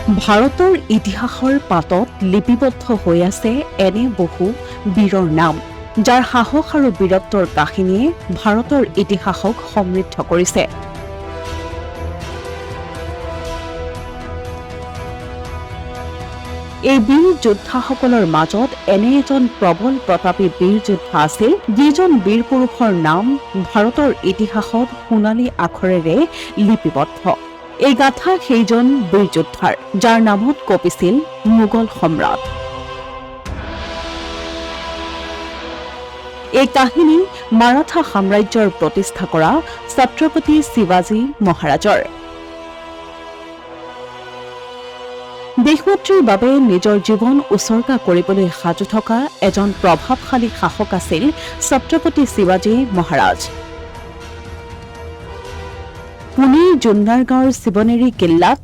ভাৰতৰ ইতিহাসৰ পাতত লিপিবদ্ধ হৈ আছে এনে বহু বীৰৰ নাম, যাৰ সাহস আৰু বীৰত্বৰ কাহিনীয়ে ভাৰতৰ ইতিহাসক সমৃদ্ধ কৰিছে। এই বীৰ যোদ্ধাসকলৰ মাজত এনে এজন প্ৰবল প্ৰতাপী বীৰ যোদ্ধা আছিল, যিজন বীৰ পুৰুষৰ নাম ভাৰতৰ ইতিহাসত সোণালী আখৰেৰে লিপিবদ্ধ। এই গাথা সেইজন বীৰ যোদ্ধাৰ, যাৰ নামত কঁপিছিল মোগল সম্ৰাট। এই কাহিনী মাৰাঠা সাম্ৰাজ্যৰ প্ৰতিষ্ঠা কৰা ছত্ৰপতি শিৱাজী মহাৰাজৰ। দেশমাতৃৰ বাবে নিজৰ জীৱন উচৰ্গা কৰিবলৈ সাজু থকা এজন প্ৰভাৱশালী শাসক আছিল ছত্ৰপতি শিৱাজী মহাৰাজ। পুনেৰ জুন্নাৰ গাঁৱৰ শিৱনেৰী কিল্লাত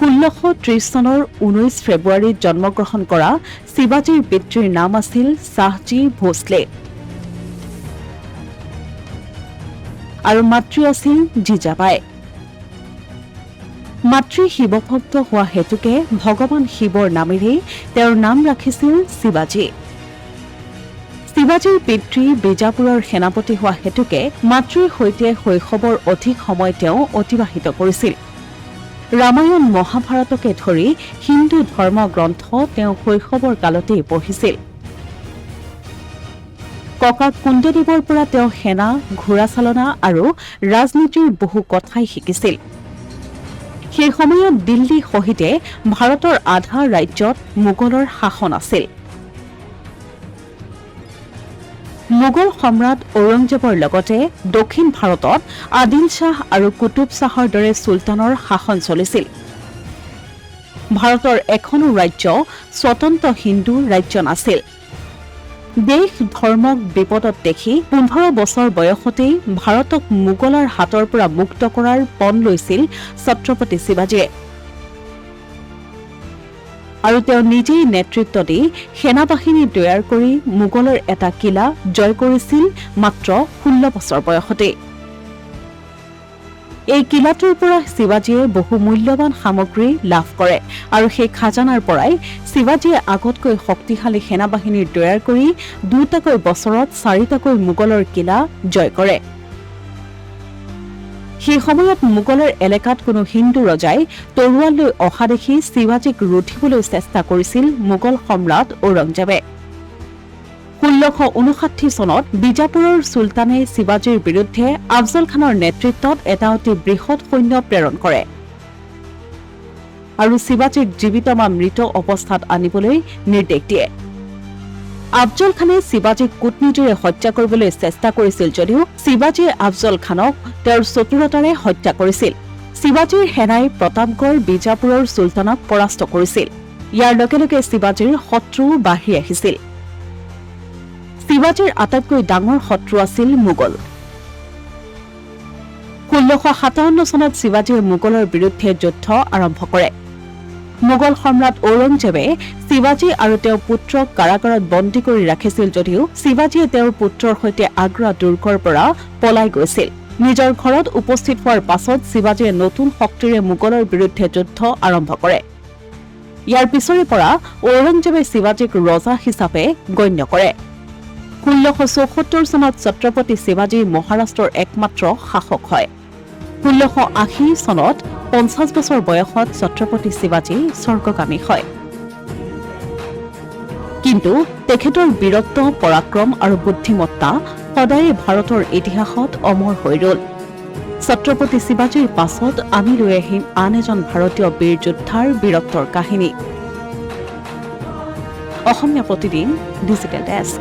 1630 চনৰ 19 ফেব্ৰুৱাৰীত জন্মগ্ৰহণ কৰা শিৱাজীৰ পিতৃৰ নাম আছিল শ্বাহজী ভোঁসলে আৰু মাতৃ আছিল জীজাবাই। মাতৃ শিৱভক্ত হোৱা হেতুকে ভগৱান শিৱৰ নামেৰে তেওঁৰ নাম ৰাখিছিল শিৱাজী। শিৱাজীৰ পিতৃ বিজাপুৰৰ সেনাপতি হোৱা হেতুকে মাতৃৰ সৈতে শৈশৱৰ অধিক সময় তেওঁ অতিবাহিত কৰিছিল। ৰামায়ণ মহাভাৰতকে ধৰি হিন্দু ধৰ্ম গ্ৰন্থ তেওঁ শৈশৱৰ কালতেই পঢ়িছিল। ককা কুন্দদেৱৰ পৰা তেওঁ সেনা, ঘোঁৰা চালনা আৰু ৰাজনীতিৰ বহু কথাই শিকিছিল। সেই সময়ত দিল্লী সহিতে ভাৰতৰ আধা ৰাজ্যত মোগলৰ শাসন আছিল। মোগল সম্ৰাট ঔৰংজেবৰ লগতে দক্ষিণ ভাৰতত আদিল শ্বাহ আৰু কুতুব শ্বাহৰ দৰে চুলতানৰ শাসন চলিছিল। ভাৰতৰ এখনো ৰাজ্য স্বতন্ত্ৰ হিন্দু ৰাজ্য নাছিল। দেশ ধৰ্মক বিপদত দেখি 15 বছৰ বয়সতেই ভাৰতক মোগলৰ হাতৰ পৰা মুক্ত কৰাৰ পণ লৈছিল ছত্ৰপতি শিৱাজীয়ে। আৰু তেওঁ নিজেই নেতৃত্ব দি সেনাবাহিনী তৈয়াৰ কৰি মোগলৰ এটা কিলা জয় কৰিছিল মাত্ৰ 16 বছৰ বয়সতে। এই কিলাটোৰ পৰা শিৱাজীয়ে বহু মূল্যৱান সামগ্ৰী লাভ কৰে আৰু সেই খাজানাৰ পৰাই শিৱাজীয়ে আগতকৈ শক্তিশালী সেনাবাহিনী তৈয়াৰ কৰি 2টাকৈ বছৰত 4টাকৈ মোগলৰ কিলা জয় কৰে। সেই সময়ত মোগলৰ এলেকাত কোনো হিন্দু ৰজাই তৰোৱাল লৈ অহা দেখি শিৱাজীক ৰুধিবলৈ চেষ্টা কৰিছিল মোগল সম্ৰাট ঔৰংজেবে। 1659 চনত বিজাপুৰৰ চুলতানে শিৱাজীৰ বিৰুদ্ধে আফজল খানৰ নেতৃত্বত এটা অতি বৃহৎ সৈন্য প্ৰেৰণ কৰে আৰু শিৱাজীক জীৱিত বা মৃত অৱস্থাত আনিবলৈ নিৰ্দেশ দিয়ে। আফজল খানে শিৱাজীক কূটনীতিৰে হত্যা কৰিবলৈ চেষ্টা কৰিছিল যদিও শিৱাজীয়ে আফজল খানক তেওঁৰ চতুৰতাৰে হত্যা কৰিছিল। শিৱাজীৰ সেনাই প্ৰতাপগড় বিজাপুৰৰ চুলতানক পৰাস্ত কৰিছিল। ইয়াৰ লগে লগে শিৱাজীৰ শত্ৰু বাঢ়ি আহিছিল। শিৱাজীৰ আটাইতকৈ ডাঙৰ শত্ৰু আছিল মোগল। 1657 চনত শিৱাজীয়ে মোগলৰ বিৰুদ্ধে যুদ্ধ আৰম্ভ কৰে। মোগল সম্ৰাট ঔৰংজেবে শিৱাজী আৰু তেওঁৰ পুত্ৰক কাৰাগাৰত বন্দী কৰি ৰাখিছিল যদিও শিৱাজীয়ে তেওঁৰ পুত্ৰৰ সৈতে আগ্ৰা দুৰ্গৰ পৰা পলাই গৈছিল। নিজৰ ঘৰত উপস্থিত হোৱাৰ পাছত শিৱাজীয়ে নতুন শক্তিৰে মোগলৰ বিৰুদ্ধে যুদ্ধ আৰম্ভ কৰে। ইয়াৰ পিছৰে পৰা ঔৰংজেবে শিৱাজীক ৰজা হিচাপে গণ্য কৰে। 1674 চনত ছত্ৰপতি শিৱাজী মহাৰাষ্ট্ৰৰ একমাত্ৰ শাসক হয়। 1680 চনত 50 বছৰ বয়সত ছত্ৰপতি শিৱাজী স্বৰ্গগামী হয়। কিন্তু তেখেতৰ বীৰত্ব, পৰাক্ৰম আৰু বুদ্ধিমত্তা সদায়ে ভাৰতৰ ইতিহাসত অমৰ হৈ ৰল। ছত্ৰপতি শিৱাজীৰ পাছত আমি লৈ আহিম আন এজন ভাৰতীয় বীৰ যোদ্ধাৰ বীৰত্বৰ কাহিনী। Asomiya Pratidin digital desk.